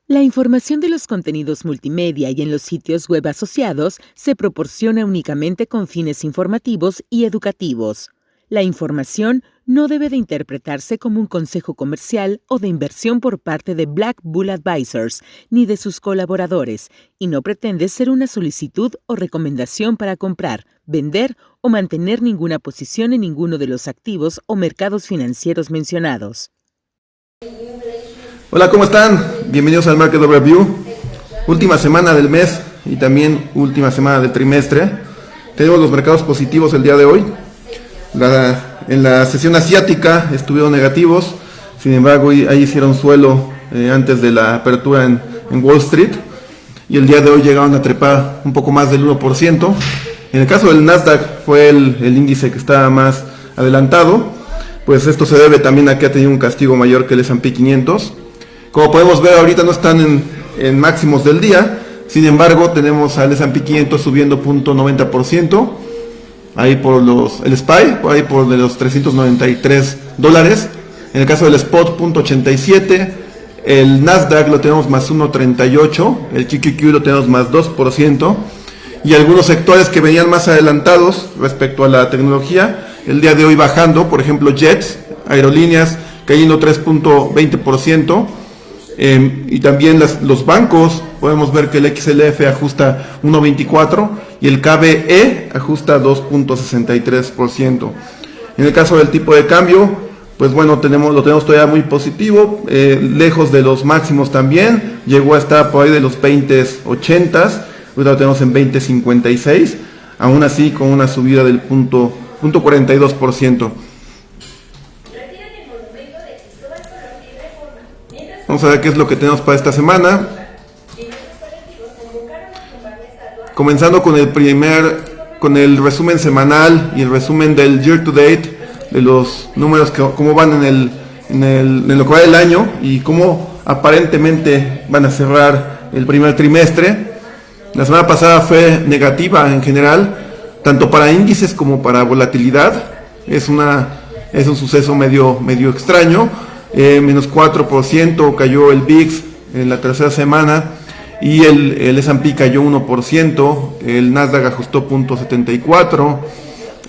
La información de los contenidos multimedia y en los sitios web asociados se proporciona únicamente con fines informativos y educativos. La información no debe de interpretarse como un consejo comercial o de inversión por parte de Black Bull Advisors ni de sus colaboradores y no pretende ser una solicitud o recomendación para comprar, vender o mantener ninguna posición en ninguno de los activos o mercados financieros mencionados. Hola, ¿cómo están? Bienvenidos al Market Overview. Última semana del mes y también última semana del trimestre. Tenemos los mercados positivos el día de hoy. En la sesión asiática estuvieron negativos, sin embargo ahí hicieron suelo antes de la apertura en Wall Street y el día de hoy llegaron a trepar un poco más del 1%. En el caso del Nasdaq fue el índice que estaba más adelantado, pues esto se debe también a que ha tenido un castigo mayor que el S&P 500. Como podemos ver, ahorita no están en máximos del día, sin embargo tenemos al S&P 500 subiendo 0.90%, ahí por el SPY, ahí por de los $393. En el caso del Spot, 0.87%, el Nasdaq lo tenemos más 1.38%, el QQQ lo tenemos más 2%, y algunos sectores que venían más adelantados respecto a la tecnología, el día de hoy bajando, por ejemplo Jets, aerolíneas, cayendo 3.20%, y también los bancos, podemos ver que el XLF ajusta 1.24 y el KBE ajusta 2.63%. En el caso del tipo de cambio, pues bueno, lo tenemos todavía muy positivo, lejos de los máximos también, llegó a estar por ahí de los 20.80, ahorita lo tenemos en 20.56, aún así con una subida del 0.42%. Vamos a ver qué es lo que tenemos para esta semana. Comenzando con el resumen semanal y el resumen del year to date, de los números cómo van en lo que va del año y cómo aparentemente van a cerrar el primer trimestre. La semana pasada fue negativa en general, tanto para índices como para volatilidad. Es un suceso medio extraño. Menos 4% cayó el VIX en la tercera semana y el S&P cayó 1%, el Nasdaq ajustó 0.74%,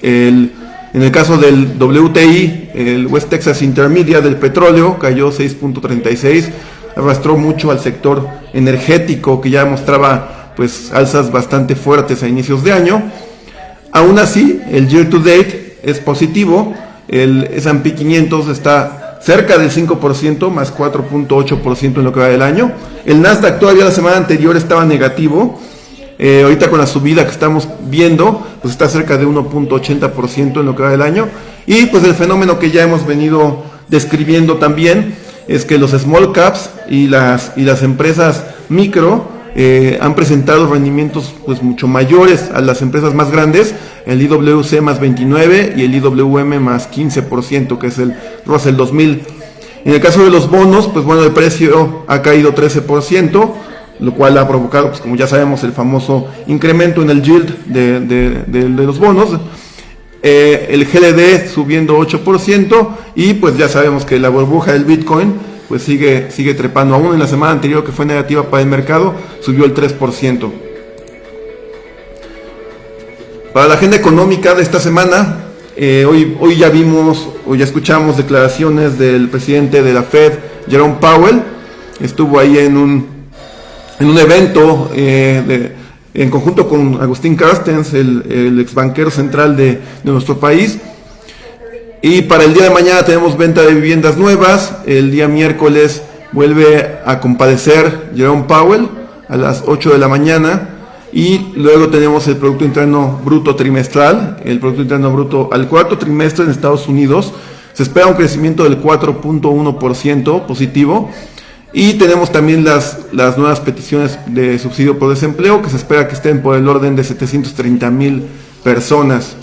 en el caso del WTI, el West Texas Intermediate del petróleo cayó 6.36%, arrastró mucho al sector energético que ya mostraba pues alzas bastante fuertes a inicios de año. Aún así, el year to date es positivo, el S&P 500 está cerca del 5%, más 4.8% en lo que va del año. El Nasdaq todavía la semana anterior estaba negativo. Ahorita con la subida que estamos viendo, pues está cerca de 1.80% en lo que va del año. Y pues el fenómeno que ya hemos venido describiendo también es que los small caps y las empresas micro han presentado rendimientos pues mucho mayores a las empresas más grandes, el IWC más 29 y el IWM más 15%, que es el Russell 2000. En el caso de los bonos, pues bueno, el precio ha caído 13%, lo cual ha provocado, pues como ya sabemos, el famoso incremento en el yield de los bonos. El GLD subiendo 8% y pues ya sabemos que la burbuja del Bitcoin pues sigue trepando. Aún en la semana anterior, que fue negativa para el mercado, subió el 3%. Para la agenda económica de esta semana, hoy ya escuchamos declaraciones del presidente de la Fed, Jerome Powell. Estuvo ahí en un evento en conjunto con Agustín Carstens, el ex banquero central de nuestro país. Y para el día de mañana tenemos venta de viviendas nuevas. El día miércoles vuelve a comparecer Jerome Powell a las 8 de la mañana. Y luego tenemos el Producto Interno Bruto trimestral, el Producto Interno Bruto al cuarto trimestre en Estados Unidos. Se espera un crecimiento del 4.1% positivo. Y tenemos también las nuevas peticiones de subsidio por desempleo, que se espera que estén por el orden de 730,000 personas.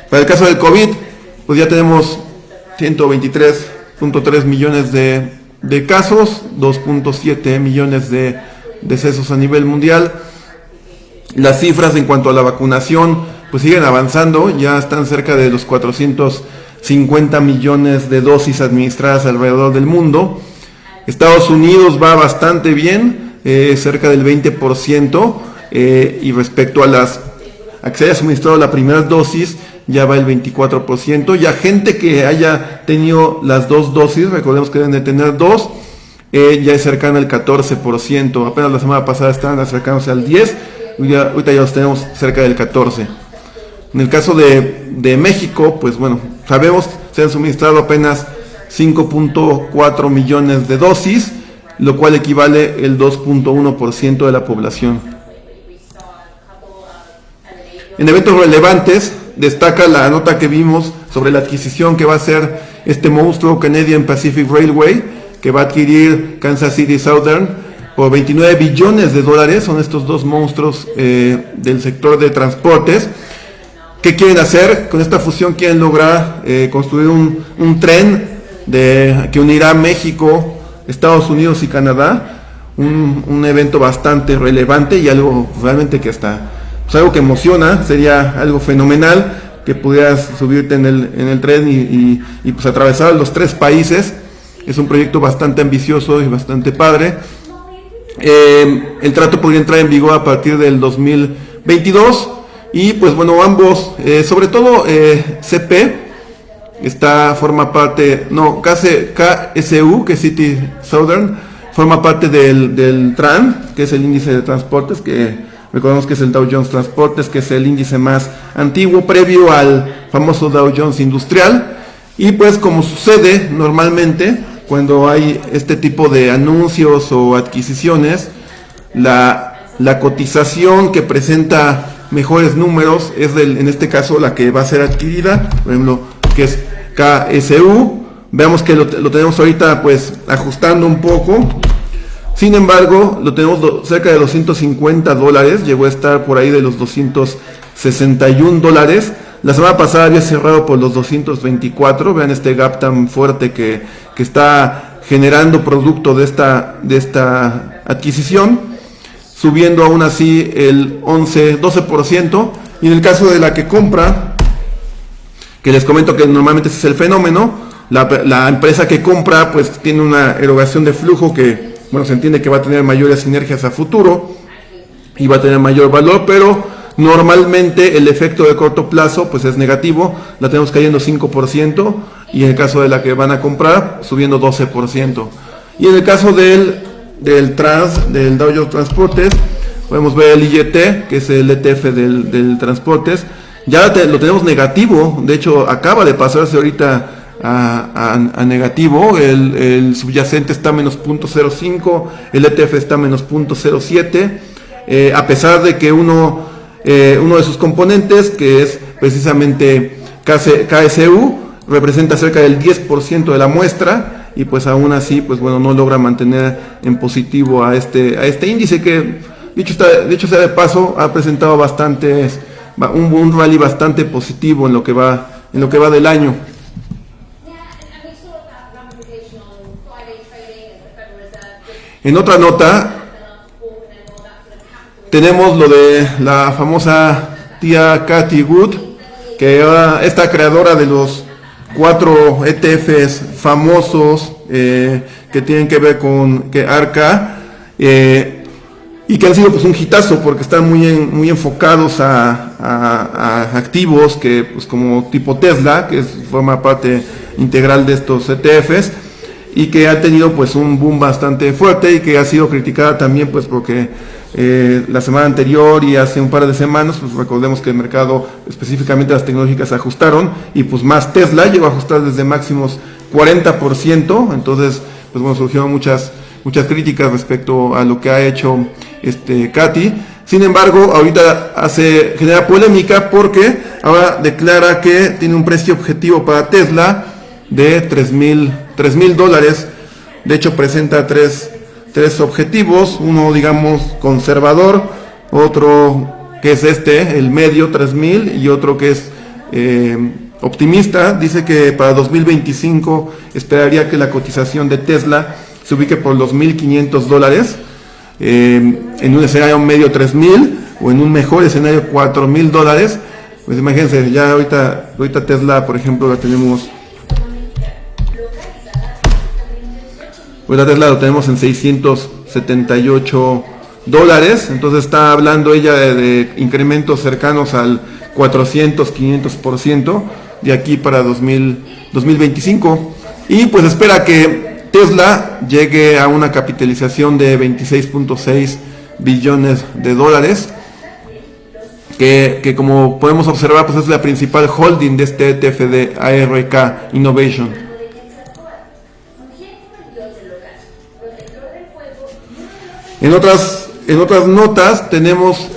Para el caso del COVID, pues ya tenemos 123.3 millones de casos, 2.7 millones de decesos a nivel mundial. Las cifras en cuanto a la vacunación pues siguen avanzando, ya están cerca de los 450 millones de dosis administradas alrededor del mundo. Estados Unidos va bastante bien, cerca del 20%, y respecto a que se haya suministrado la primera dosis, ya va el 24%. Ya gente que haya tenido las dos dosis, recordemos que deben de tener dos, ya es cercano al 14%. Apenas la semana pasada estaban acercándose al 10%, ahorita ya los tenemos cerca del 14%. En el caso de México, pues bueno, sabemos que se han suministrado apenas 5.4 millones de dosis, lo cual equivale el 2.1% de la población. En eventos relevantes, destaca la nota que vimos sobre la adquisición que va a hacer este monstruo Canadian Pacific Railway, que va a adquirir Kansas City Southern por $29 billones. Son estos dos monstruos del sector de transportes. ¿Qué quieren hacer? Con esta fusión quieren lograr construir un tren que unirá México, Estados Unidos y Canadá. Un evento bastante relevante y algo realmente que está, pues algo que emociona. Sería algo fenomenal que pudieras subirte en el tren y pues atravesar los tres países. Es un proyecto bastante ambicioso y bastante padre. El trato podría entrar en vigor a partir del 2022. Y pues bueno, ambos, sobre todo CP, forma parte, KSU, que es City Southern, forma parte del TRAN, que es el índice de transportes, que recordemos que es el Dow Jones Transportes, que es el índice más antiguo, previo al famoso Dow Jones Industrial. Y pues como sucede normalmente cuando hay este tipo de anuncios o adquisiciones, la cotización que presenta mejores números es en este caso la que va a ser adquirida, por ejemplo, que es KSU. Veamos que lo tenemos ahorita pues ajustando un poco. Sin embargo, lo tenemos cerca de los $150, llegó a estar por ahí de los $261. La semana pasada había cerrado por los 224. Vean este gap tan fuerte que está generando producto de esta adquisición, subiendo aún así el 12%. Y en el caso de la que compra, que les comento que normalmente ese es el fenómeno, la empresa que compra pues tiene una erogación de flujo que, bueno, se entiende que va a tener mayores sinergias a futuro y va a tener mayor valor, pero normalmente el efecto de corto plazo pues es negativo. La tenemos cayendo 5%, y en el caso de la que van a comprar, subiendo 12%. Y en el caso del Dow Jones Transportes, podemos ver el IET, que es el ETF del Transportes. Ya lo tenemos negativo, de hecho acaba de pasarse ahorita a negativo. El subyacente está menos 0.05, el ETF está menos 0.07, a pesar de que uno de sus componentes, que es precisamente KSU, representa cerca del 10% de la muestra, y pues aún así pues bueno, no logra mantener en positivo a este índice, que dicho sea de paso ha presentado un rally bastante positivo en lo que va del año. En otra nota tenemos lo de la famosa tía Cathie Wood, que ahora esta creadora de los 4 ETFs famosos que tienen que ver con ARCA, y que han sido pues un hitazo porque están muy enfocados a activos que pues como tipo Tesla, que forma parte integral de estos ETFs, y que ha tenido pues un boom bastante fuerte, y que ha sido criticada también pues porque la semana anterior y hace un par de semanas, pues recordemos que el mercado, específicamente las tecnológicas, se ajustaron, y pues más Tesla llegó a ajustar desde máximos 40%. Entonces pues bueno, surgieron muchas críticas respecto a lo que ha hecho Cathie. Sin embargo, ahorita genera polémica porque ahora declara que tiene un precio objetivo para Tesla de $3,000. De hecho presenta tres objetivos, uno digamos conservador, otro que es el medio, 3,000, y otro que es optimista. Dice que para 2025 esperaría que la cotización de Tesla se ubique por los $1,500, en un escenario medio 3,000, o en un mejor escenario $4,000. Pues imagínense, ya ahorita Tesla, por ejemplo, la tenemos Pues la Tesla lo tenemos en $678, entonces está hablando ella de incrementos cercanos al 400-500% de aquí para 2025, y pues espera que Tesla llegue a una capitalización de $26.6 billones, que como podemos observar, pues es la principal holding de este ETF de ARK Innovation. En otras notas tenemos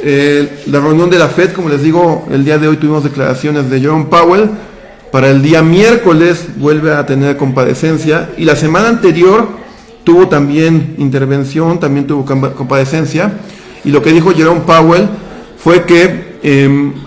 la reunión de la Fed. Como les digo, el día de hoy tuvimos declaraciones de Jerome Powell. Para el día miércoles vuelve a tener comparecencia, y la semana anterior tuvo también intervención, también tuvo comparecencia, y lo que dijo Jerome Powell fue que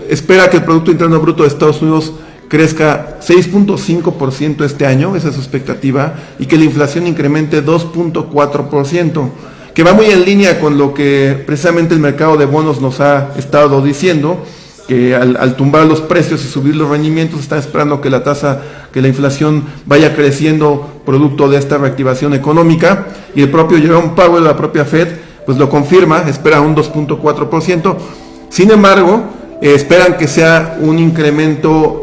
espera que el Producto Interno Bruto de Estados Unidos crezca 6.5% este año, esa es su expectativa, y que la inflación incremente 2.4%, que va muy en línea con lo que precisamente el mercado de bonos nos ha estado diciendo, que al tumbar los precios y subir los rendimientos, está esperando que que la inflación vaya creciendo producto de esta reactivación económica, y el propio Jerome Powell, la propia Fed, pues lo confirma, espera un 2.4%. Sin embargo, esperan que sea un incremento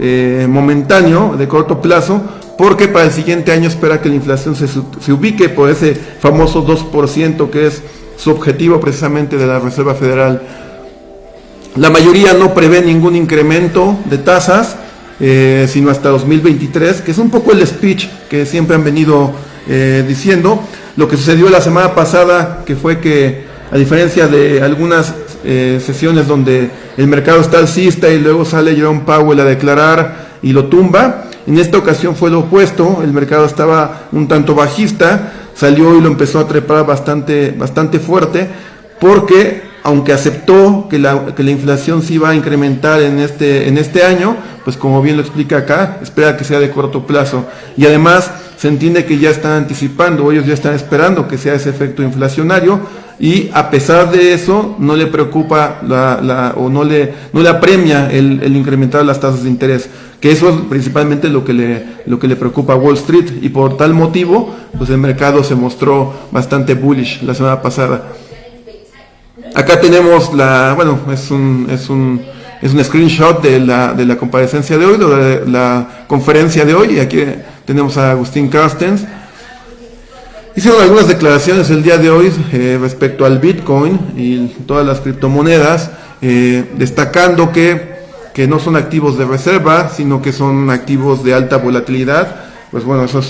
momentáneo, de corto plazo, porque para el siguiente año espera que la inflación se ubique por ese famoso 2%, que es su objetivo precisamente de la Reserva Federal. La mayoría no prevé ningún incremento de tasas, sino hasta 2023, que es un poco el speech que siempre han venido diciendo. Lo que sucedió la semana pasada, que fue que, a diferencia de algunas sesiones donde el mercado está alcista y luego sale Jerome Powell a declarar y lo tumba, en esta ocasión fue lo opuesto. El mercado estaba un tanto bajista, salió y lo empezó a trepar bastante fuerte, porque aunque aceptó que la inflación sí va a incrementar en este año, pues como bien lo explica acá, espera que sea de corto plazo, y además se entiende que ya están anticipando, ellos ya están esperando que sea ese efecto inflacionario, y a pesar de eso no le preocupa o no le apremia el incrementar las tasas de interés, que eso es principalmente lo que le preocupa a Wall Street, y por tal motivo pues el mercado se mostró bastante bullish la semana pasada. Acá tenemos es un screenshot de la comparecencia de hoy, de la conferencia de hoy, y aquí tenemos a Agustín Carstens. Hicieron algunas declaraciones el día de hoy respecto al Bitcoin y todas las criptomonedas, destacando que no son activos de reserva, sino que son activos de alta volatilidad. Pues bueno, eso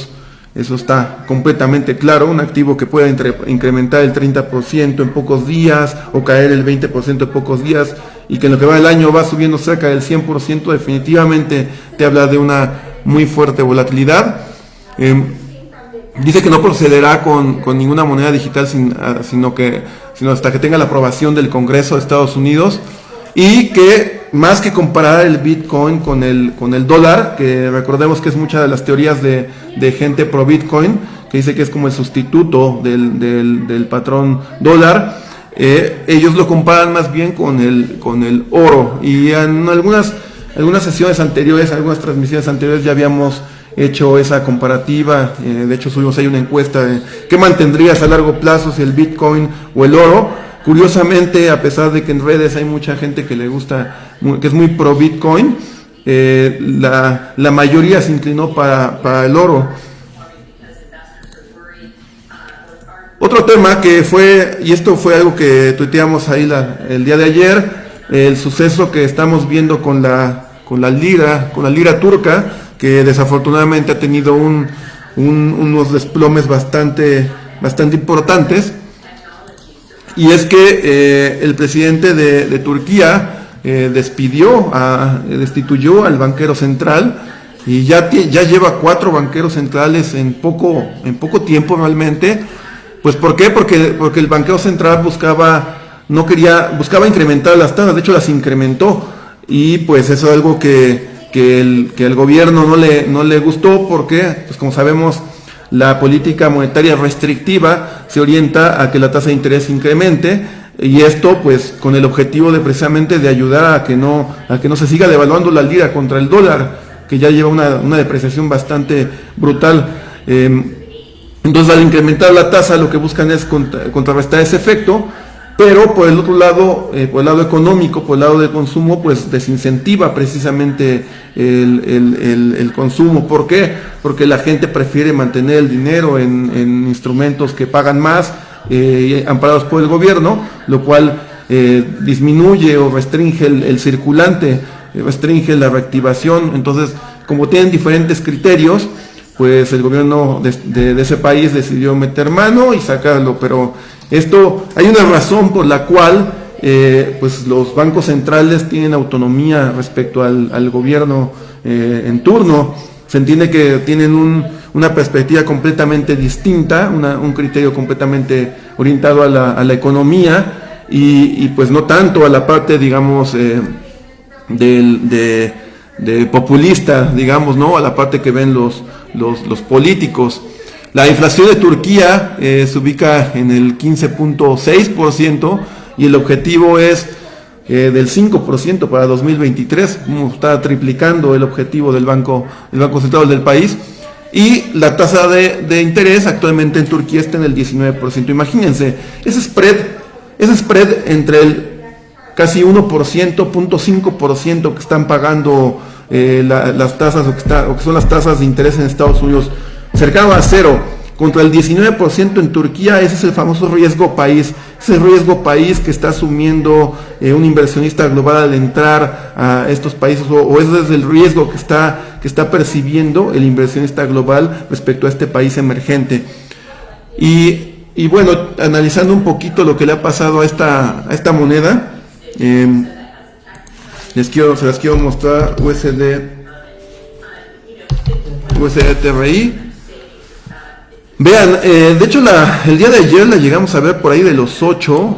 está completamente claro. Un activo que pueda incrementar el 30% en pocos días o caer el 20% en pocos días, y que en lo que va del año va subiendo cerca del 100%, definitivamente te habla de una muy fuerte volatilidad. Dice que no procederá con ninguna moneda digital sino hasta que tenga la aprobación del Congreso de Estados Unidos, y que más que comparar el Bitcoin con el dólar, que recordemos que es muchas de las teorías de gente pro Bitcoin, que dice que es como el sustituto del patrón dólar, ellos lo comparan más bien con el oro. Y en algunas sesiones anteriores, algunas transmisiones anteriores ya habíamos hecho esa comparativa. De hecho subimos ahí una encuesta de qué mantendrías a largo plazo, si el Bitcoin o el oro. Curiosamente, a pesar de que en redes hay mucha gente que le gusta, que es muy pro Bitcoin, la mayoría se inclinó para el oro. Otro tema que fue, y esto fue algo que tuiteamos ahí el día de ayer, el suceso que estamos viendo con la lira turca, que desafortunadamente ha tenido unos desplomes bastante importantes. Y es que el presidente de Turquía destituyó al banquero central, y ya lleva 4 banqueros centrales en poco tiempo realmente. Pues ¿por qué? Porque el banquero central buscaba incrementar las tasas, de hecho las incrementó, y pues eso es algo que al gobierno no le gustó, porque pues como sabemos, la política monetaria restrictiva se orienta a que la tasa de interés incremente, y esto pues con el objetivo precisamente de ayudar a que no se siga devaluando la lira contra el dólar, que ya lleva una depreciación bastante brutal. Entonces, al incrementar la tasa, lo que buscan es contrarrestar ese efecto, pero por el otro lado, por el lado económico, por el lado del consumo, pues desincentiva precisamente el consumo. ¿Por qué? Porque la gente prefiere mantener el dinero en instrumentos que pagan más, amparados por el gobierno, lo cual disminuye o restringe el circulante, restringe la reactivación. Entonces, como tienen diferentes criterios, pues el gobierno de ese país decidió meter mano y sacarlo. Pero esto, hay una razón por la cual pues los bancos centrales tienen autonomía respecto al gobierno en turno. Se entiende que tienen una perspectiva completamente distinta, un criterio completamente orientado a la economía y pues no tanto a la parte, digamos, de populista, digamos, ¿no? A la parte que ven los políticos. La inflación de Turquía se ubica en el 15.6% y el objetivo es del 5% para 2023, está triplicando el objetivo del Banco Central del país. Y la tasa de interés actualmente en Turquía está en el 19%. Imagínense, ese spread entre el casi 1%, 0.5% que están pagando las tasas o que son las tasas de interés en Estados Unidos, cercano a cero, contra el 19% en Turquía. Ese es el famoso riesgo país, ese riesgo país que está asumiendo un inversionista global al entrar a estos países, o ese es el riesgo que está percibiendo el inversionista global respecto a este país emergente. Y bueno, analizando un poquito lo que le ha pasado a esta moneda, se las quiero mostrar. USD TRI. Vean, de hecho el día de ayer la llegamos a ver por ahí de los 8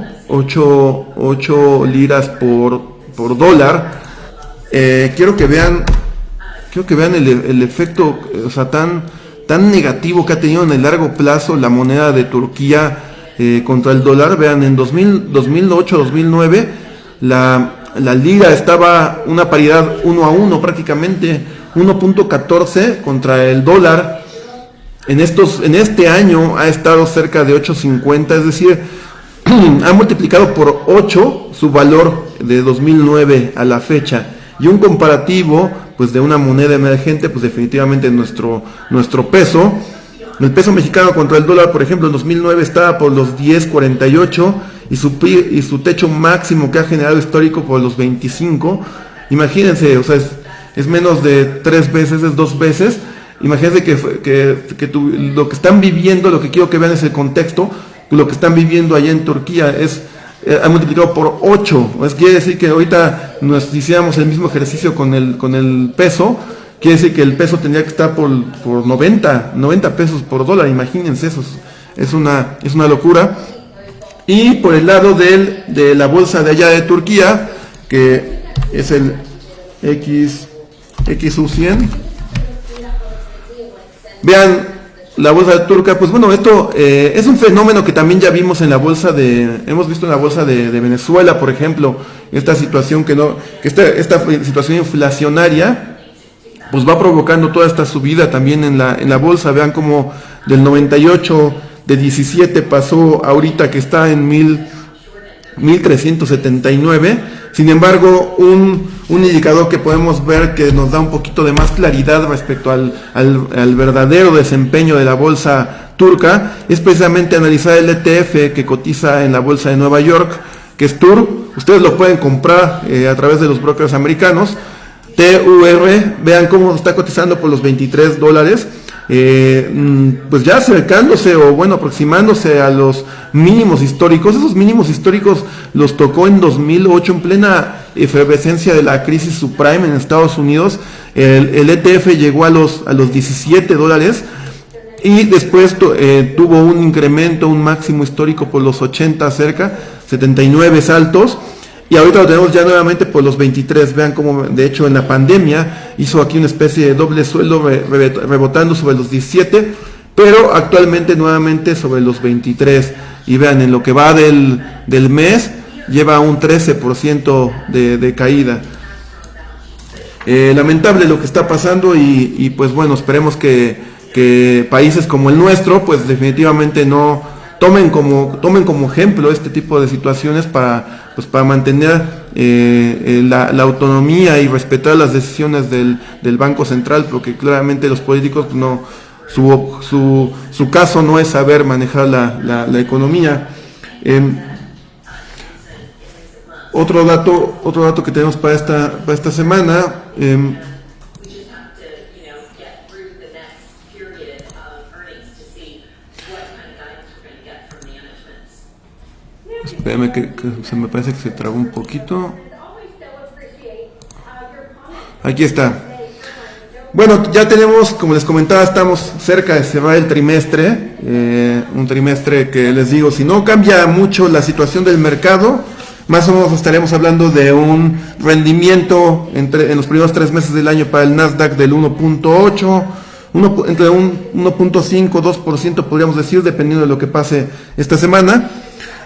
liras por dólar. Quiero que vean el efecto, o sea, tan negativo que ha tenido en el largo plazo la moneda de Turquía contra el dólar. Vean, en 2008-2009 la lira estaba una paridad 1-1 prácticamente, 1.14 contra el dólar. En este año ha estado cerca de 8.50, es decir, ha multiplicado por 8 su valor de 2009 a la fecha. Y un comparativo pues de una moneda emergente, pues definitivamente nuestro peso. El peso mexicano contra el dólar, por ejemplo, en 2009 estaba por los 10.48 y su techo máximo que ha generado histórico por los 25. Imagínense, o sea, es menos de 3 veces, es 2 veces. Imagínense que lo que están viviendo, lo que quiero que vean es el contexto, lo que están viviendo allá en Turquía ha multiplicado por 8. Quiere decir que ahorita nos hiciéramos el mismo ejercicio con el peso, quiere decir que el peso tendría que estar por 90 pesos por dólar. Imagínense, eso es una locura. Y por el lado de la bolsa de allá de Turquía, que es el XU100, vean la bolsa turca. Pues bueno, esto es un fenómeno que también ya vimos en la bolsa hemos visto en la bolsa de Venezuela, por ejemplo, esta situación esta situación inflacionaria pues va provocando toda esta subida también en la bolsa. Vean como del 98 de 17 pasó ahorita que está en 1379. Sin embargo, un indicador que podemos ver que nos da un poquito de más claridad respecto al verdadero desempeño de la bolsa turca es precisamente analizar el ETF que cotiza en la bolsa de Nueva York, que es TUR. Ustedes lo pueden comprar a través de los brokers americanos. TUR, vean cómo está cotizando por los $23, pues ya acercándose o bueno, aproximándose a los mínimos históricos. Esos mínimos históricos los tocó en 2008 en plena efervescencia de la crisis subprime en Estados Unidos. El ETF llegó a los $17 y después tuvo un incremento, un máximo histórico por los 80 cerca, 79 saltos. Y ahorita lo tenemos ya nuevamente por los 23. Vean cómo, de hecho, en la pandemia hizo aquí una especie de doble suelo, rebotando sobre los 17, pero actualmente nuevamente sobre los 23. Y vean, en lo que va del mes, lleva un 13% de caída. Lamentable lo que está pasando y pues bueno, esperemos que que países como el nuestro, pues definitivamente no tomen como ejemplo este tipo de situaciones para mantener la autonomía y respetar las decisiones del Banco Central, porque claramente los políticos no, su caso no es saber manejar la economía. Otro dato que tenemos para esta semana, espérame que se me parece que se trabó un poquito. Aquí está. Bueno, ya tenemos, como les comentaba, estamos cerca de cerrar el trimestre, un trimestre que les digo, si no cambia mucho la situación del mercado, más o menos estaremos hablando de un rendimiento en los primeros 3 meses del año para el Nasdaq del 1.8, entre un 1.5, 2% podríamos decir, dependiendo de lo que pase esta semana.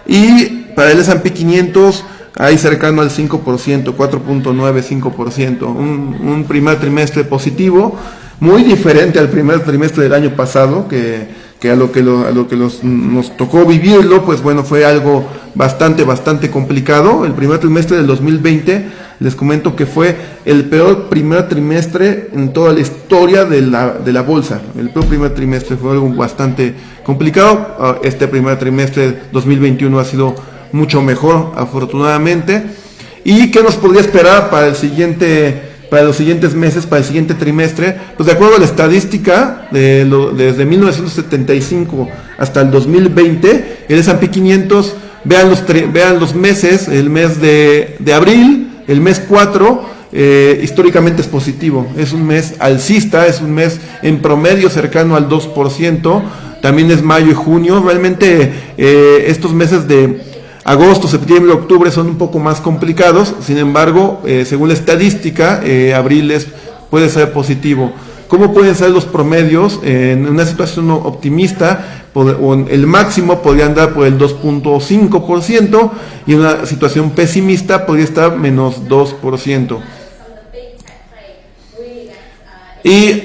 Y para el S&P 500, ahí cercano al 5%, 4.9, 5%, un primer trimestre positivo, muy diferente al primer trimestre del año pasado, que a lo que nos tocó vivirlo, pues bueno, fue algo bastante complicado. El primer trimestre del 2020, les comento que fue el peor primer trimestre en toda la historia de la bolsa. El peor primer trimestre fue algo bastante complicado. Este primer trimestre 2021 ha sido mucho mejor, afortunadamente. ¿Y qué nos podría esperar para los siguientes meses, para el siguiente trimestre? Pues de acuerdo a la estadística, desde 1975 hasta el 2020, el S&P 500, vean los meses, el mes de abril, el mes 4, históricamente es positivo, es un mes alcista, es un mes en promedio cercano al 2%, también es mayo y junio. Realmente estos meses de agosto, septiembre, octubre son un poco más complicados. Sin embargo, según la estadística, abril puede ser positivo. ¿Cómo pueden ser los promedios? En una situación optimista, el máximo podría andar por el 2.5%, y en una situación pesimista podría estar menos 2%. Y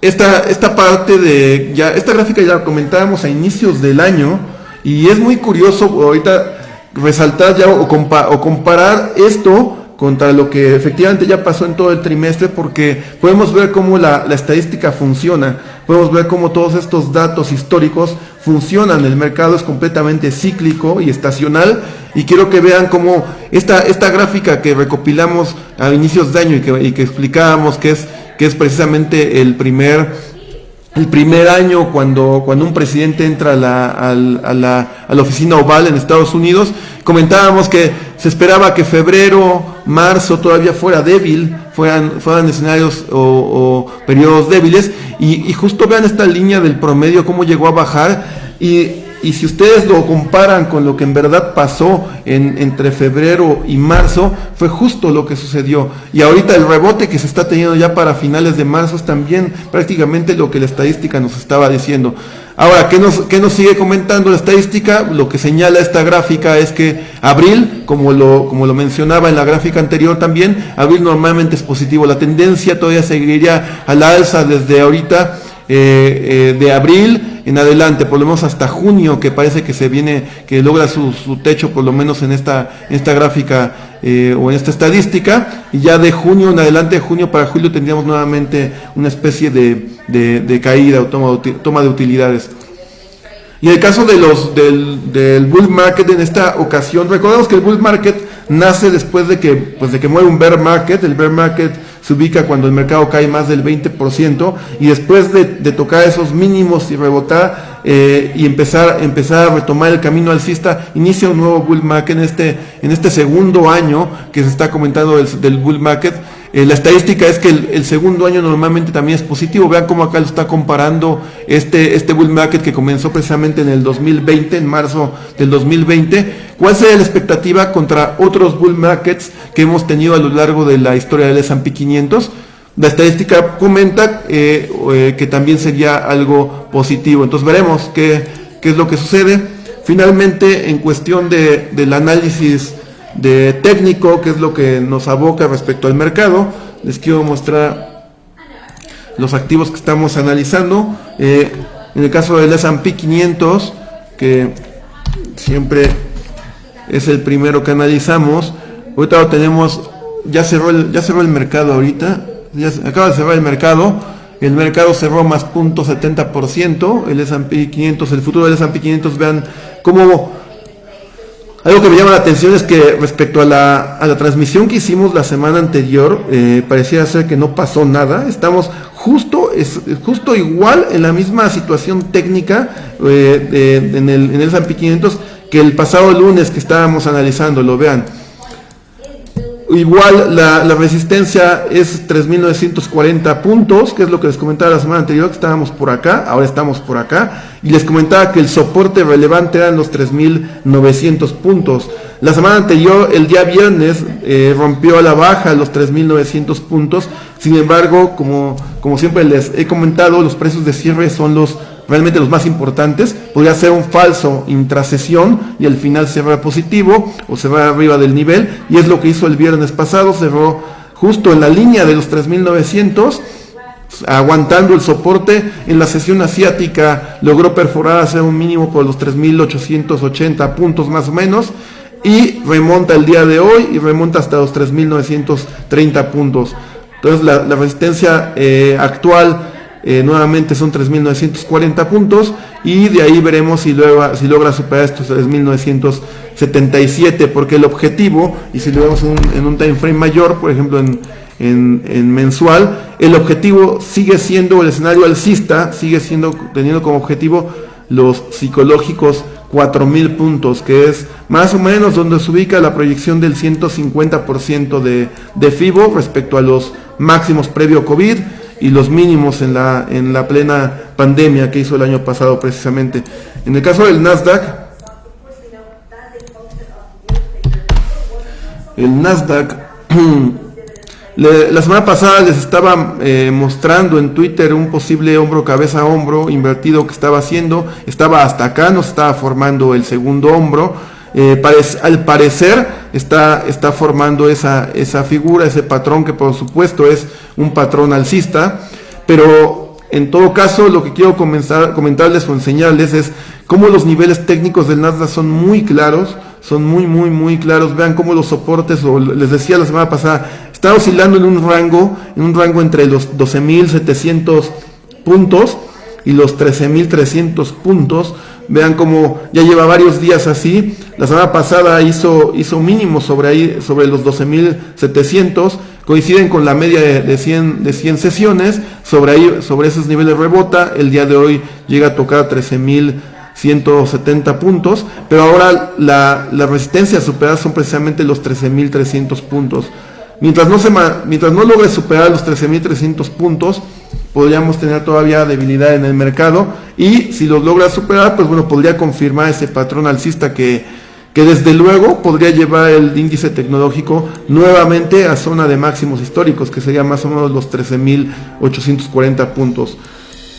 esta parte esta gráfica ya la comentábamos a inicios del año, y es muy curioso ahorita resaltar o comparar esto contra lo que efectivamente ya pasó en todo el trimestre, porque podemos ver cómo la estadística funciona, podemos ver cómo todos estos datos históricos funcionan. El mercado es completamente cíclico y estacional, y quiero que vean cómo esta gráfica que recopilamos a inicios de año y que explicábamos que es precisamente el primer año cuando un presidente entra a la oficina oval en Estados Unidos. Comentábamos que se esperaba que febrero, marzo todavía fuera débil, fueran escenarios o periodos débiles, y justo vean esta línea del promedio cómo llegó a bajar, y si ustedes lo comparan con lo que en verdad pasó entre febrero y marzo, fue justo lo que sucedió. Y ahorita el rebote que se está teniendo ya para finales de marzo es también prácticamente lo que la estadística nos estaba diciendo. Ahora, ¿qué nos sigue comentando la estadística? Lo que señala esta gráfica es que abril, como lo mencionaba en la gráfica anterior también, abril normalmente es positivo. La tendencia todavía seguiría a la alza desde ahorita, de abril en adelante, por lo menos hasta junio, que parece que logra su techo, por lo menos en esta gráfica o en esta estadística, y ya de junio en adelante, de junio para julio, tendríamos nuevamente una especie de caída o toma de utilidades. Y el caso del bull market en esta ocasión, recordemos que el bull market nace después de que muere un bear market. El bear market se ubica cuando el mercado cae más del 20%, y después de tocar esos mínimos y rebotar y empezar a retomar el camino alcista, inicia un nuevo bull market en este segundo año que se está comentando del bull market. La estadística es que el segundo año normalmente también es positivo. Vean cómo acá lo está comparando este bull market que comenzó precisamente en el 2020, en marzo del 2020. ¿Cuál sería la expectativa contra otros bull markets que hemos tenido a lo largo de la historia del S&P 500? La estadística comenta que también sería algo positivo. Entonces veremos qué es lo que sucede. Finalmente, en cuestión del análisis de técnico, que es lo que nos aboca respecto al mercado, les quiero mostrar los activos que estamos analizando. En el caso del S&P 500, que siempre es el primero que analizamos, ahorita lo tenemos, ya cerró el mercado ahorita, acaba de cerrar el mercado cerró más 0.70%, el S&P 500, el futuro del S&P 500, vean cómo, algo que me llama la atención es que respecto a la transmisión que hicimos la semana anterior, pareciera ser que no pasó nada, estamos justo igual en la misma situación técnica en el S&P 500 que el pasado lunes que estábamos analizándolo, vean. Igual la resistencia es 3.940 puntos, que es lo que les comentaba la semana anterior, que estábamos por acá, ahora estamos por acá, y les comentaba que el soporte relevante eran los 3.900 puntos. La semana anterior, el día viernes, rompió a la baja los 3.900 puntos, sin embargo, como siempre les he comentado, los precios de cierre son realmente los más importantes. Podría ser un falso intrasesión y al final cerrar positivo o cerrar arriba del nivel, y es lo que hizo el viernes pasado, cerró justo en la línea de los 3.900, aguantando el soporte. En la sesión asiática logró perforar, hacer un mínimo por los 3.880 puntos más o menos, y remonta el día de hoy y remonta hasta los 3.930 puntos. Entonces la resistencia actual nuevamente son 3.940 puntos, y de ahí veremos si logra superar estos 3.977, porque el objetivo, y si lo vemos en un time frame mayor, por ejemplo en mensual, el objetivo sigue siendo, el escenario alcista sigue siendo, teniendo como objetivo los psicológicos 4.000 puntos, que es más o menos donde se ubica la proyección del 150% de FIBO respecto a los máximos previo COVID y los mínimos en la plena pandemia que hizo el año pasado precisamente. En el caso del Nasdaq, la semana pasada les estaba mostrando en Twitter un posible hombro cabeza hombro invertido que estaba haciendo, estaba hasta acá, nos estaba formando el segundo hombro. Al parecer está formando esa figura, ese patrón, que por supuesto es un patrón alcista, pero en todo caso lo que quiero comentarles o enseñarles es cómo los niveles técnicos del Nasdaq son muy claros, son muy claros. Vean cómo los soportes, o les decía la semana pasada, está oscilando en un rango entre los 12.700 puntos y los 13.300 puntos. Vean cómo ya lleva varios días así. La semana pasada hizo mínimos sobre los 12.700, coinciden con la media de 100 sesiones, sobre esos niveles rebota. El día de hoy llega a tocar 13.170 puntos, pero ahora la resistencia a superar son precisamente los 13.300 puntos. Mientras no logre superar los 13.300 puntos, podríamos tener todavía debilidad en el mercado, y si los logra superar, pues bueno, podría confirmar ese patrón alcista que desde luego podría llevar el índice tecnológico nuevamente a zona de máximos históricos, que sería más o menos los 13.840 puntos.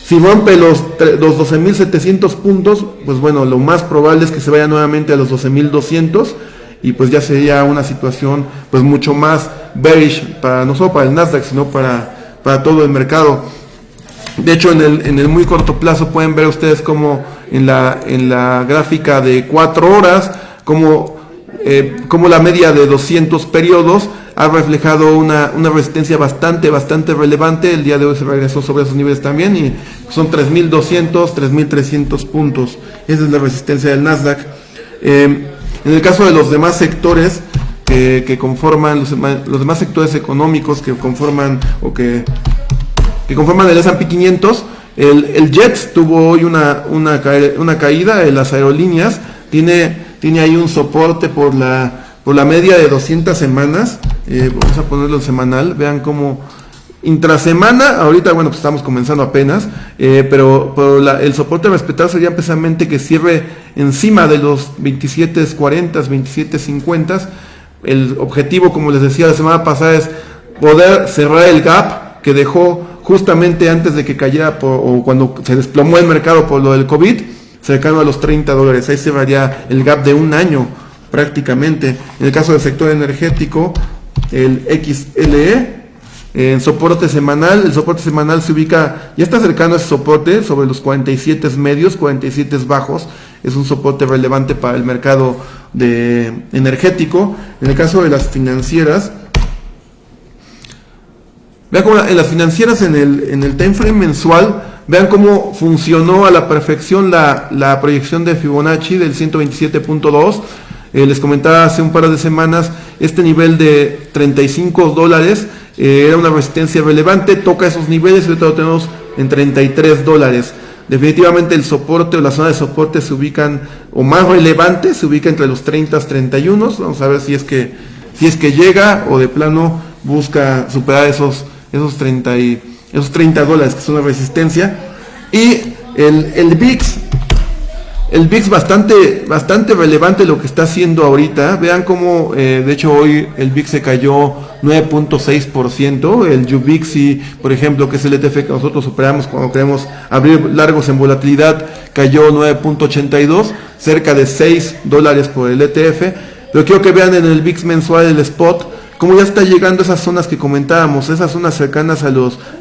Si rompe los 12.700 puntos, pues bueno, lo más probable es que se vaya nuevamente a los 12.200, y pues ya sería una situación pues mucho más bearish, no solo para el Nasdaq, sino para todo el mercado. De hecho, en el muy corto plazo pueden ver ustedes como en la gráfica de 4 horas, como la media de 200 periodos ha reflejado una resistencia bastante relevante. El día de hoy se regresó sobre esos niveles también, y son 3.200, 3.300 puntos. Esa es la resistencia del Nasdaq. En el caso de los demás sectores que conforman, los demás sectores económicos que conforman el S&P 500, el JETS tuvo hoy una caída. En las aerolíneas tiene ahí un soporte por la media de 200 semanas. Vamos a ponerlo en semanal. Vean cómo intrasemana, ahorita bueno, pues estamos comenzando apenas, pero el soporte a respetar sería precisamente que cierre encima de los 27.40, 27.50. El objetivo, como les decía la semana pasada, es poder cerrar el gap que dejó justamente antes de que cayera o cuando se desplomó el mercado por lo del COVID, cercano a los $30. Ahí cerraría el gap de un año prácticamente. En el caso del sector energético, el XLE, En soporte semanal, el soporte semanal se ubica, ya está cercano a ese soporte, sobre los 47 medios, 47 bajos. Es un soporte relevante para el mercado energético. En el caso de las financieras, vean cómo en las financieras en el time frame mensual, vean cómo funcionó a la perfección la proyección de Fibonacci del 127.2. Les comentaba hace un par de semanas, este nivel de $35 era una resistencia relevante, toca esos niveles y ahorita lo tenemos en $33. Definitivamente el soporte o la zona de soporte se ubican, o más relevante, se ubica entre los 30 y 31. Vamos a ver si es que llega o de plano busca superar esos $30, que son una resistencia. Y el VIX, bastante relevante lo que está haciendo ahorita. Vean cómo, de hecho hoy el VIX se cayó 9.6%. El UVIXI, por ejemplo, que es el ETF que nosotros operamos cuando queremos abrir largos en volatilidad, cayó 9.82, cerca de $6 por el ETF. Pero quiero que vean en el VIX mensual, el spot, como ya está llegando a esas zonas que comentábamos, esas zonas cercanas a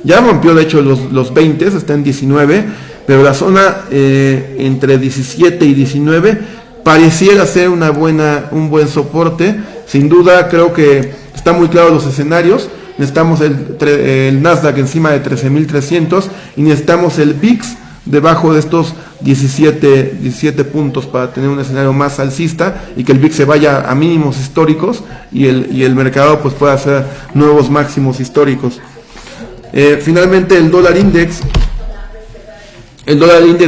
ya rompió de hecho los 20, está en 19, pero la zona entre 17 y 19 pareciera ser un buen soporte. Sin duda creo que está muy claro los escenarios. Necesitamos el Nasdaq encima de 13.300 y necesitamos el VIX debajo de estos 17 puntos para tener un escenario más alcista y que el VIX se vaya a mínimos históricos y el mercado pues pueda hacer nuevos máximos históricos. Finalmente el dólar index,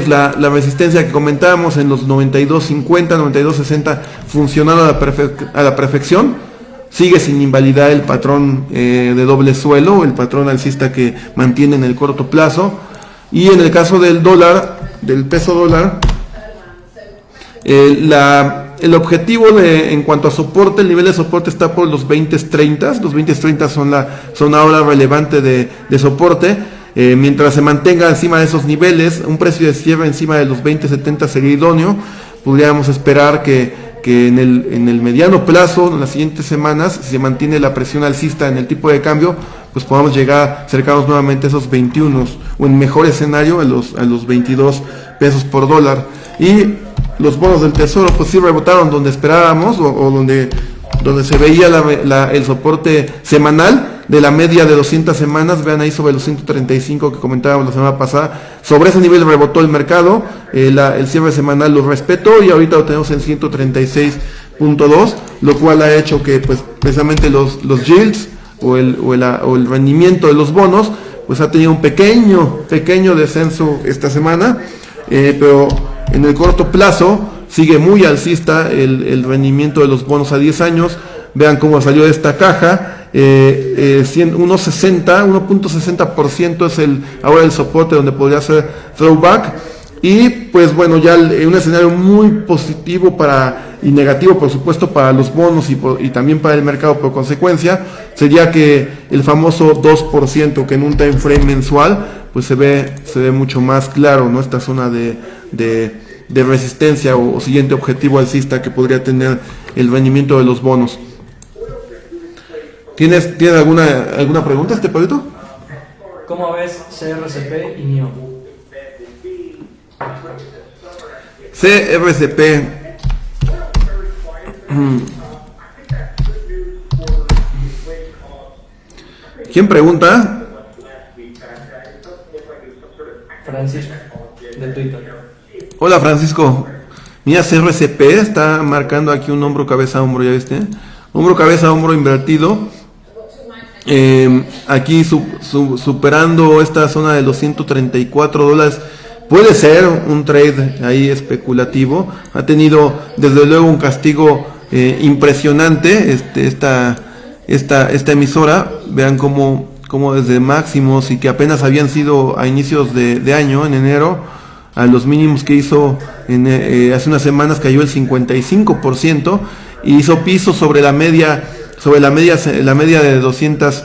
la resistencia que comentábamos en los 92.50, 92.60 funcionando a la perfección. Sigue sin invalidar el patrón de doble suelo, el patrón alcista que mantiene en el corto plazo. Y en el caso del peso dólar, el objetivo en cuanto a soporte, el nivel de soporte está por los 20.30. Los 20.30 son ahora relevante de soporte. Mientras se mantenga encima de esos niveles, un precio de cierre encima de los 20.70 sería idóneo. Podríamos esperar que en el mediano plazo, en las siguientes semanas, si se mantiene la presión alcista en el tipo de cambio, pues podamos llegar cercanos nuevamente a esos 21, o en mejor escenario a los 22 pesos por dólar. Y los bonos del tesoro pues sí rebotaron donde esperábamos, o donde se veía el soporte semanal de la media de 200 semanas. Vean ahí sobre los 135 que comentábamos la semana pasada. Sobre ese nivel rebotó el mercado, el cierre semanal lo respetó y ahorita lo tenemos en 136.2, lo cual ha hecho que pues precisamente los yields o el rendimiento de los bonos pues ha tenido un pequeño descenso esta semana, pero en el corto plazo sigue muy alcista el rendimiento de los bonos a 10 años. Vean cómo salió de esta caja, 1.60% es ahora el soporte donde podría ser throwback. Y pues bueno, ya un escenario muy positivo y negativo por supuesto para los bonos y también para el mercado por consecuencia, sería que el famoso 2% que en un time frame mensual pues se ve mucho más claro, ¿no? Esta zona de resistencia o siguiente objetivo alcista que podría tener el rendimiento de los bonos. ¿Tienes alguna pregunta, Pedrito? ¿Cómo ves CRCP y NIO? CRCP. ¿Quién pregunta? Francisco, de Twitter. Hola Francisco. Mira, CRCP está marcando aquí un hombro, cabeza, hombro, ¿ya viste? Hombro, cabeza, hombro invertido. Aquí superando esta zona de los $134. Puede ser un trade ahí especulativo. Ha tenido desde luego un castigo impresionante esta emisora. Vean cómo desde máximos y que apenas habían sido a inicios de año, en enero, a los mínimos que hizo hace unas semanas cayó el 55% y hizo piso sobre la media de 200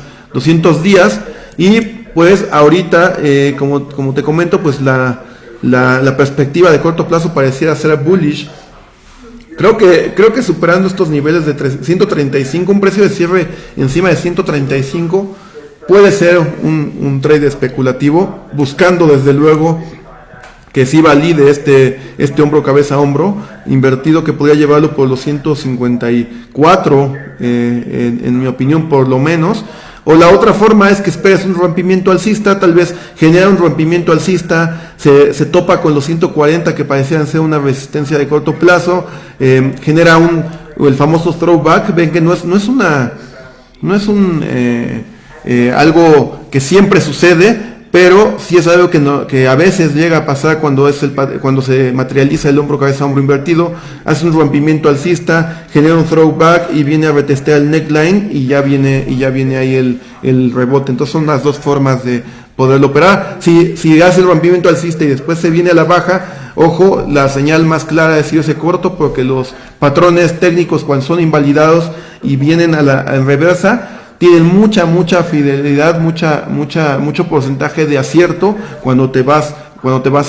días. Y pues ahorita como te comento, pues la perspectiva de corto plazo pareciera ser bullish. Creo que superando estos niveles de 135, un precio de cierre encima de 135, puede ser un trade especulativo, buscando desde luego que sí valide este hombro cabeza a hombro invertido, que podría llevarlo por los 154 en mi opinión, por lo menos. O la otra forma es que esperes un rompimiento alcista, tal vez genera un rompimiento alcista, se topa con los 140 que parecían ser una resistencia de corto plazo, genera el famoso throwback. Ven que no es algo que siempre sucede, pero sí es algo que a veces llega a pasar cuando se materializa el hombro cabeza hombro invertido. Hace un rompimiento alcista, genera un throwback y viene a retestear el neckline y ya viene ahí el rebote. Entonces son las dos formas de poderlo operar. Si hace el rompimiento alcista y después se viene a la baja, ojo, la señal más clara es irse corto, porque los patrones técnicos, cuando son invalidados y vienen en reversa, tienen mucha fidelidad, mucho porcentaje de acierto cuando te vas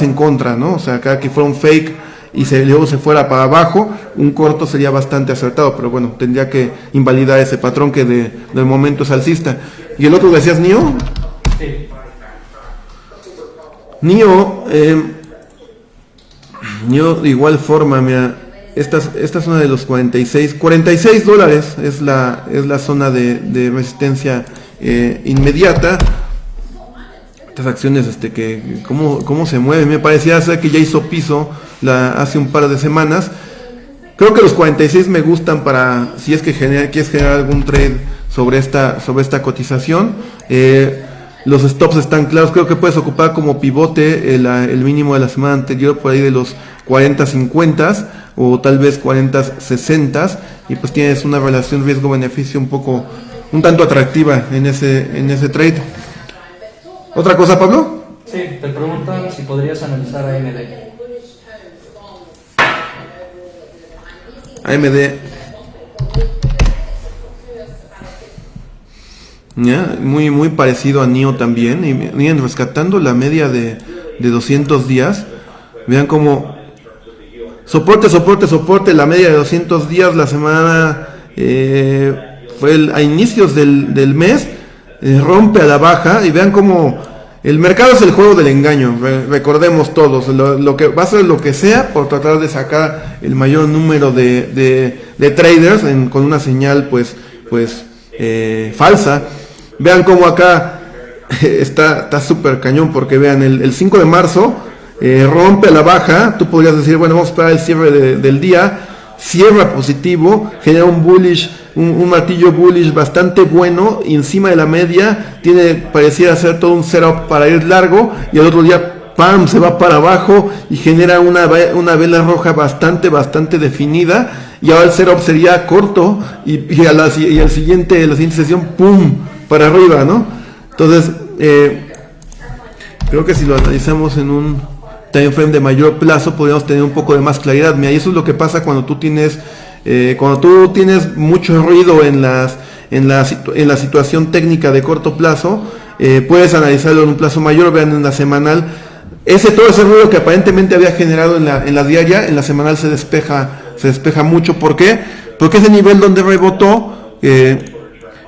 en contra, ¿no? O sea, cada que fuera un fake y luego se fuera para abajo, un corto sería bastante acertado, pero bueno, tendría que invalidar ese patrón que de momento es alcista. ¿Y el otro decías, NIO? Sí. NIO de igual forma, mira, esta zona de los $46 es la zona de resistencia inmediata. Estas acciones que cómo se mueven, me parecía ser que ya hizo piso hace un par de semanas. Creo que los 46 me gustan para si es que quieres generar algún trade sobre esta cotización. Los stops están claros, creo que puedes ocupar como pivote el mínimo de la semana anterior por ahí de los 40-50 o tal vez 40-60, y pues tienes una relación riesgo-beneficio un tanto atractiva en ese trade. ¿Otra cosa, Pablo? Sí, te preguntan si podrías analizar AMD. AMD. Ya, muy parecido a NIO también, y miren, rescatando la media de 200 días, vean cómo soporte, la media de 200 días, la semana fue a inicios del mes, rompe a la baja, y vean cómo el mercado es el juego del engaño, recordemos todos, lo que va a ser lo que sea por tratar de sacar el mayor número de traders con una señal pues falsa. Vean cómo acá está súper cañón, porque vean, el 5 de marzo rompe a la baja. Tú podrías decir, bueno, vamos a esperar el cierre del día, cierra positivo, genera un martillo bullish bastante bueno, y encima de la media pareciera ser todo un setup para ir largo, y el otro día ¡pam!, se va para abajo y genera una vela roja bastante definida, y ahora el setup sería corto, y la siguiente sesión ¡pum!, para arriba, ¿no? Entonces creo que si lo analizamos en un time frame de mayor plazo, podríamos tener un poco de más claridad. Mira, y eso es lo que pasa cuando tú tienes mucho ruido en la situación técnica de corto plazo. Puedes analizarlo en un plazo mayor. Vean, en la semanal, todo ese ruido que aparentemente había generado en la diaria, en la semanal se despeja mucho. ¿Por qué? Porque ese nivel donde rebotó,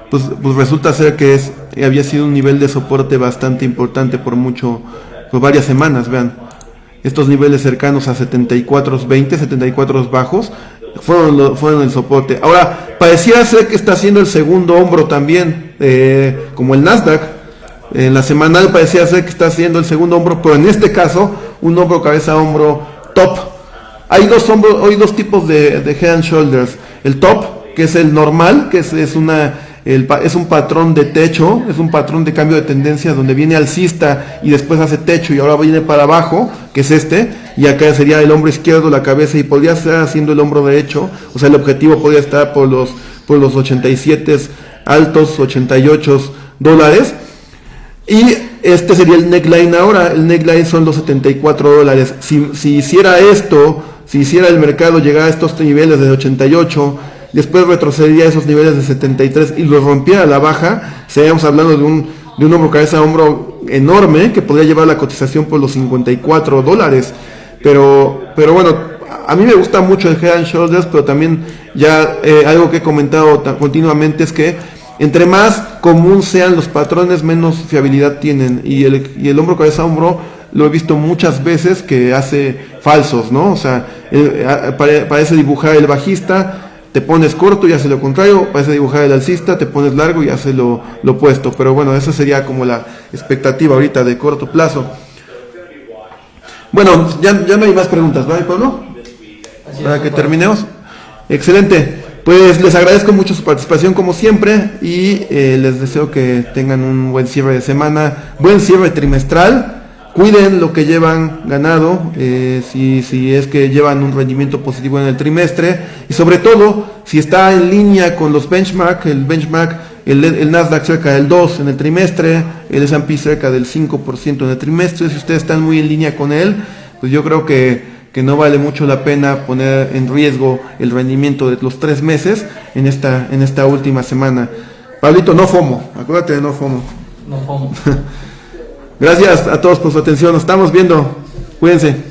pues resulta ser que había sido un nivel de soporte bastante importante por varias semanas. Vean, estos niveles cercanos a 74.20, 74 bajos, fueron el soporte. Ahora, pareciera ser que está haciendo el segundo hombro también, como el Nasdaq. En la semanal parecía ser que está haciendo el segundo hombro, pero en este caso, un hombro cabeza hombro top. Hay dos tipos de head and shoulders. El top, que es el normal, que es un patrón de techo, es un patrón de cambio de tendencia donde viene alcista y después hace techo y ahora viene para abajo, que es y acá sería el hombro izquierdo, la cabeza, y podría estar haciendo el hombro derecho. O sea, el objetivo podría estar por los 87 altos, $88, y este sería el neckline. Ahora el neckline son los $74. Si hiciera el mercado llegar a estos niveles de 88, después retrocedería a esos niveles de 73 y los rompiera a la baja, estaríamos hablando de un hombro cabeza a hombro enorme que podría llevar la cotización por los $54. Pero bueno, a mí me gusta mucho el Head and Shoulders, pero también ya algo que he comentado continuamente es que entre más común sean los patrones, menos fiabilidad tienen. Y el hombro, cabeza, hombro, lo he visto muchas veces que hace falsos, ¿no? O sea, parece dibujar el bajista, te pones corto y hace lo contrario, parece dibujar el alcista, te pones largo y hace lo opuesto. Pero bueno, esa sería como la expectativa ahorita de corto plazo. Bueno, ya no hay más preguntas, ¿vale, Pablo? Para que terminemos. Excelente. Pues les agradezco mucho su participación como siempre y les deseo que tengan un buen cierre de semana, buen cierre trimestral. Cuiden lo que llevan ganado, si es que llevan un rendimiento positivo en el trimestre, y sobre todo si está en línea con los benchmark, el Nasdaq cerca del 2 en el trimestre, el S&P cerca del 5% en el trimestre. Si ustedes están muy en línea con él, pues yo creo que no vale mucho la pena poner en riesgo el rendimiento de los 3 meses en esta última semana. Pablito, no FOMO, acuérdate de no FOMO. No FOMO. Gracias a todos por su atención, nos estamos viendo, cuídense.